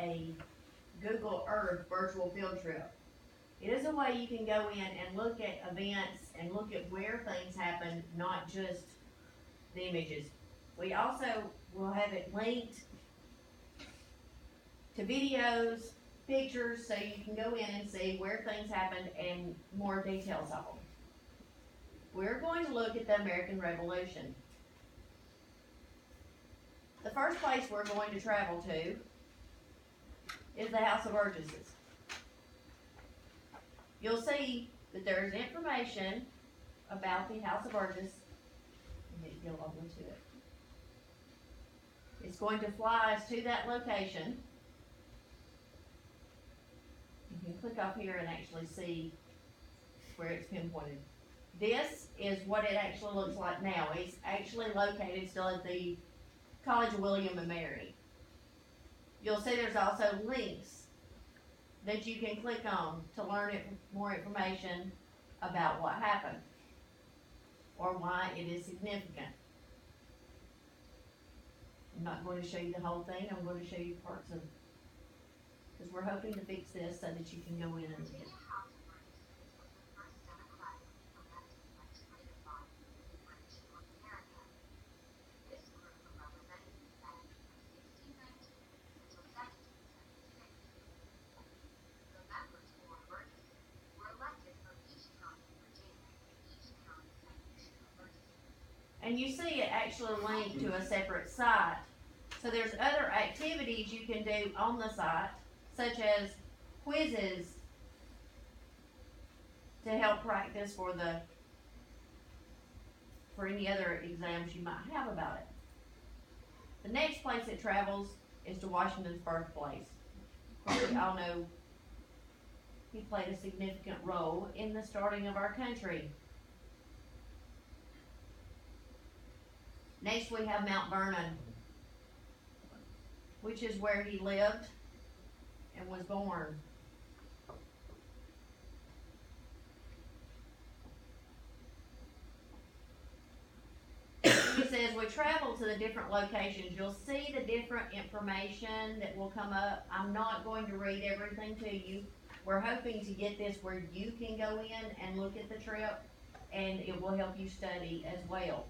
a Google Earth virtual field trip. It is a way you can go in and look at events and look at where things happen, not just the images. We also will have it linked to videos, pictures, so you can go in and see where things happened and more details of them. We're going to look at the American Revolution. The first place we're going to travel to is the House of Burgesses. You'll see that there's information about the House of Burgess. Get over to it. It's going to fly us to that location. You can click up here and actually see where it's pinpointed. This is what it actually looks like now. It's actually located still at the College of William and Mary. You'll see there's also links that you can click on to learn more information about what happened or why it is significant. I'm not going to show you the whole thing. I'm going to show you parts of it, because we're hoping to fix this so that you can go in and look at it. And you see it actually linked to a separate site. So there's other activities you can do on the site, such as quizzes to help practice for any other exams you might have about it. The next place it travels is to Washington's birthplace. Of course, we all know he played a significant role in the starting of our country. Next we have Mount Vernon, which is where he lived and was born. He says we travel to the different locations. You'll see the different information that will come up. I'm not going to read everything to you. We're hoping to get this where you can go in and look at the trip, and it will help you study as well.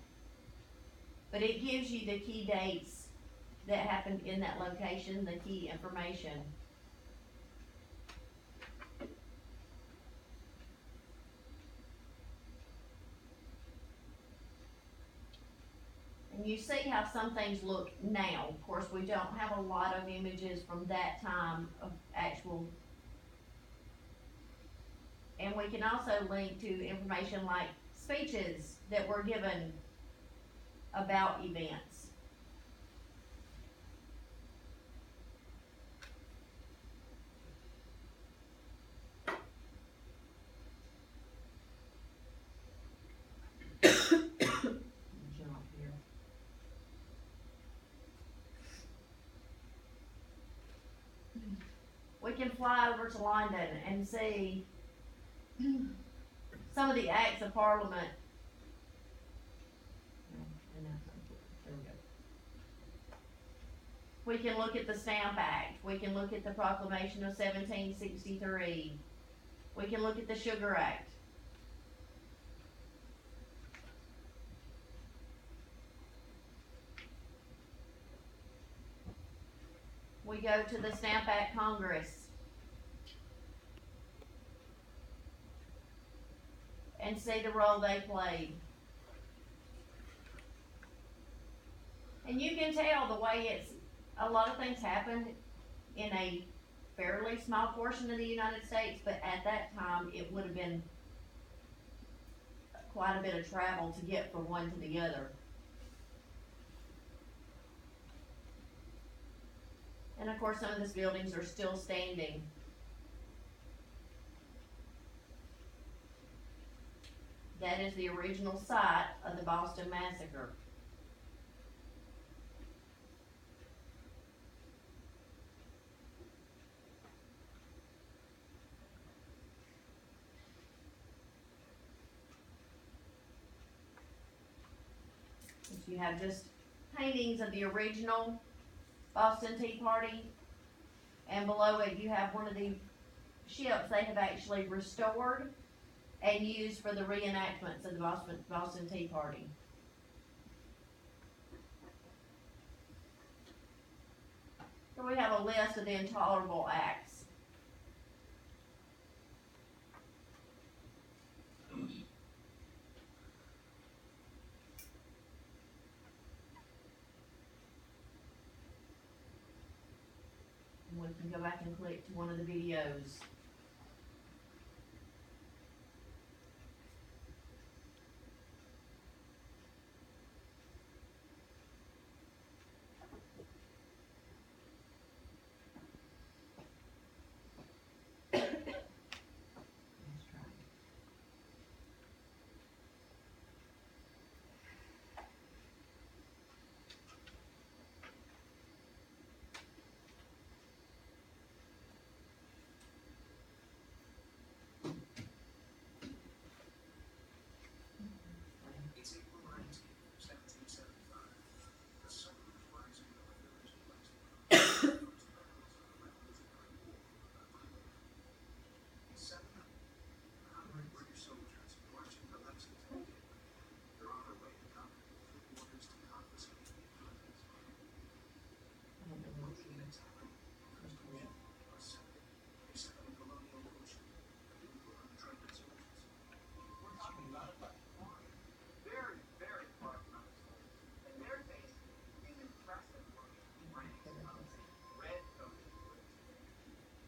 But it gives you the key dates that happened in that location, the key information. And you see how some things look now. Of course, we don't have a lot of images from that time of actual. And we can also link to information like speeches that were given about events. We can fly over to London and see some of the acts of Parliament. We can look at the Stamp Act. We can look at the Proclamation of 1763. We can look at the Sugar Act. We go to the Stamp Act Congress and see the role they played. And you can tell the way a lot of things happened in a fairly small portion of the United States, but at that time it would have been quite a bit of travel to get from one to the other. And of course, some of these buildings are still standing. That is the original site of the Boston Massacre. You have just paintings of the original Boston Tea Party and below it you have one of the ships they have actually restored and used for the reenactments of the Boston Tea Party. So we have a list of the intolerable acts. And we can go back and click to one of the videos.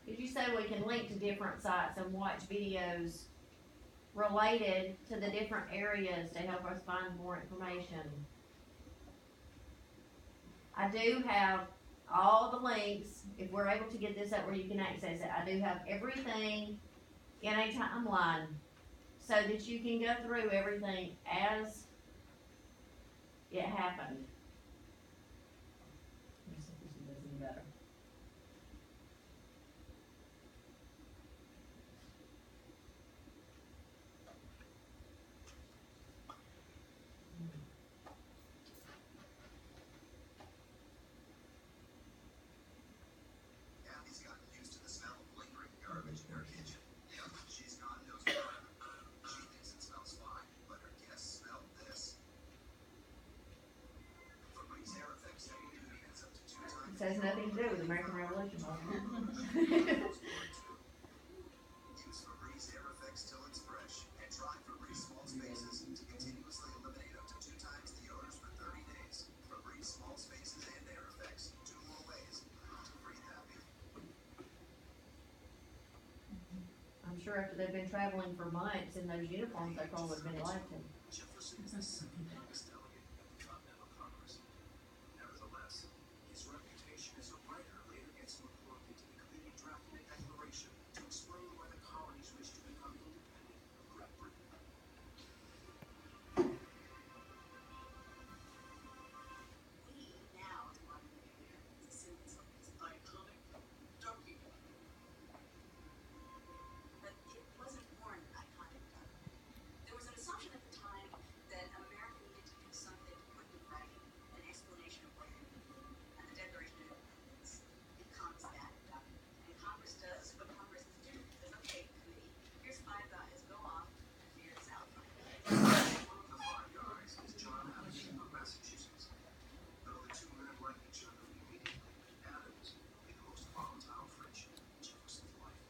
Did you say we can link to different sites and watch videos related to the different areas to help us find more information? I do have all the links, if we're able to get this up where you can access it, I do have everything in a timeline so that you can go through everything as it happened. Let me see if this does any better. Abby's gotten used to the smell of lingering garbage in her kitchen. She's gotten those forever. She thinks it smells fine, but her guests smell this. Febreze Air Effects heavy duty has up to 2 times. This has nothing to do with the American Revolution. Use Febreze Air Effects till it's fresh, and try Febreze Small Spaces to continuously eliminate up to 2 times the odors for 30 days. Febreze Small Spaces and Air Effects, 2 more ways to breathe happy. I'm sure after they've been traveling for months in those uniforms, they probably would have been elected. Jefferson is the second youngest delegate at the Continental Congress. Nevertheless, his reputation as a writer later gets him appointed to the committee drafting a declaration to explain why the colonies wish to become independent of Great Britain. We now, in modern day Americans, assume it's iconic ducking. But it wasn't born iconic duck. There was an assumption at the time that America needed to do something to put in writing an explanation of what it meant. And the Declaration of Independence becomes that document. And Congress does what Congress do. It says, okay, committee, here's 5 guys, go off and figure this out. One of the 5 guys is John Adams of Massachusetts. Though the 2 men like each other immediately, Adams will be the most volatile friendship in Jefferson's life.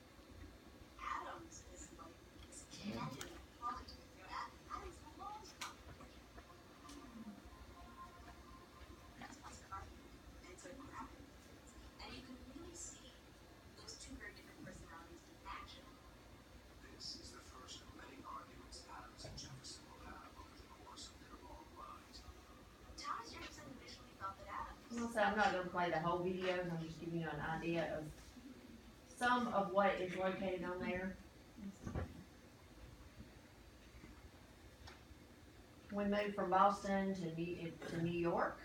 Adams is like this canyon of politics. You know, Adams belongs to politics. That's what's McCarthy. And it's a graphic difference. And you can really see those 2 very different personalities in action. This is the first of many arguments Adams and Jefferson will have over the course of their long lives. Thomas Jefferson initially thought that Adams So I'm not gonna play the whole videos, I'm just giving you an idea of some of what is located on there. We moved from Boston to New York.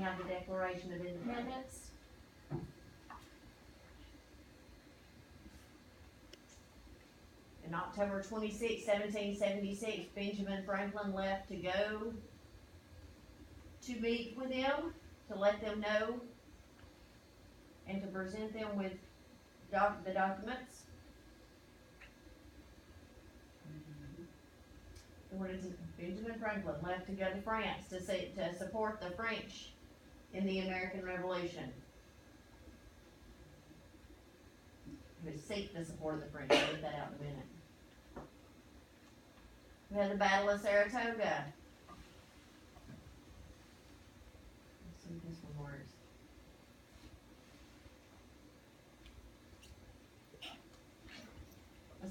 have the Declaration of Independence. In October 26, 1776, Benjamin Franklin left to go to meet with them, to let them know, and to present them with the documents. Benjamin Franklin left to go to France to support the French in the American Revolution. He would seek the support of the French. I'll get that out in a minute. We had the Battle of Saratoga. Let's see if this one works.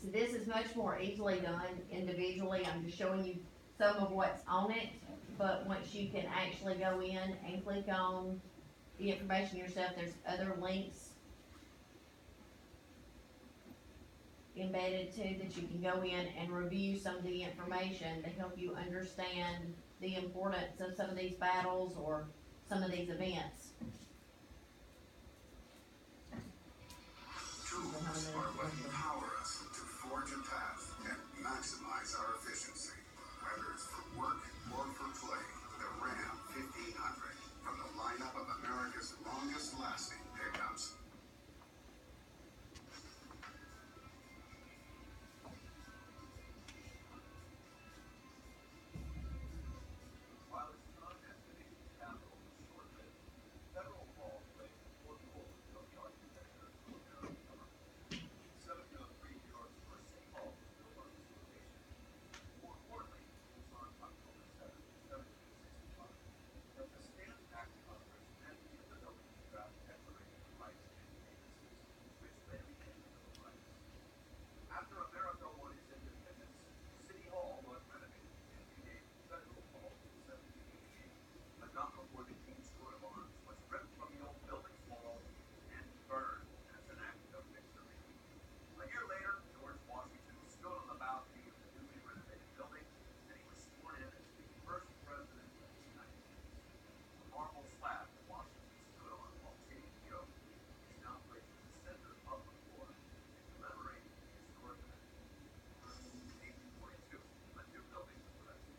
So this is much more easily done individually. I'm just showing you some of what's on it, but once you can actually go in and click on the information yourself, there's other links embedded too that you can go in and review some of the information to help you understand the importance of some of these battles or some of these events. Tools are what empower us to forge a path and maximize our efficiency. Whether it's for work or for play, the Ram 1500 from the lineup of America's longest lasting pickups. While its non-estimated capital was short-lived, federal law played an important role in the architecture of American government. 703 New York's first city hall was built on this location. More importantly, it was on October 7, 1765, that the Stamp Act Congress entered the building to draft the Declaration of Rights and Grievances, which then became the Bill of Rights. After America won its independence, City Hall was renovated and renamed Federal Hall in 1788, but not before the King's coat of arms was ripped from the old building's walls and burned as an act of victory. A year later, George Washington stood on the balcony of the newly renovated building, and he was sworn in as the first president of the United States. The marble slab that Washington stood on while taking the oath is now placed in the center of the floor to commemorate the historic event. In 1842, a new building was erected.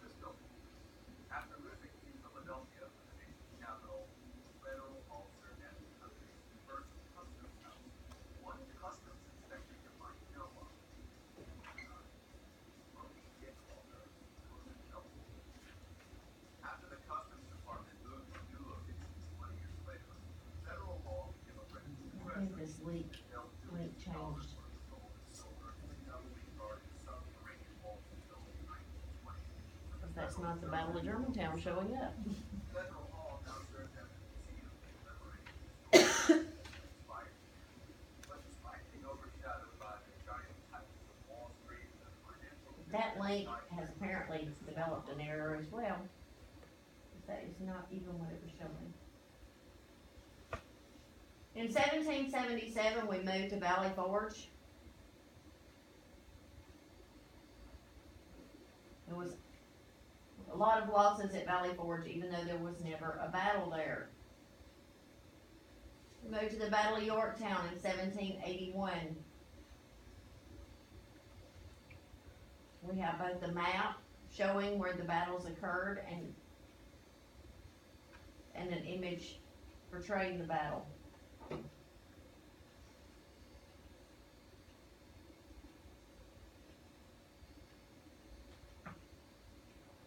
This building, after losing to Philadelphia for the nation's capital, Federal Hall served as the country's first customs house. One customs inspector could find no one. After the Customs Department moved to new locations 20 years later, Federal Hall became a regular I think this link changed. If that's not the Battle of Germantown showing up. Federal Hall now serves as a museum commemorating historic inspired. But despite being overshadowed by the giant titles of Wall Street and the financial That link has apparently developed an error as well. That is not even what it was showing. In 1777, we moved to Valley Forge. There was a lot of losses at Valley Forge, even though there was never a battle there. We moved to the Battle of Yorktown in 1781. We have both the map showing where the battles occurred and an image portraying the battle.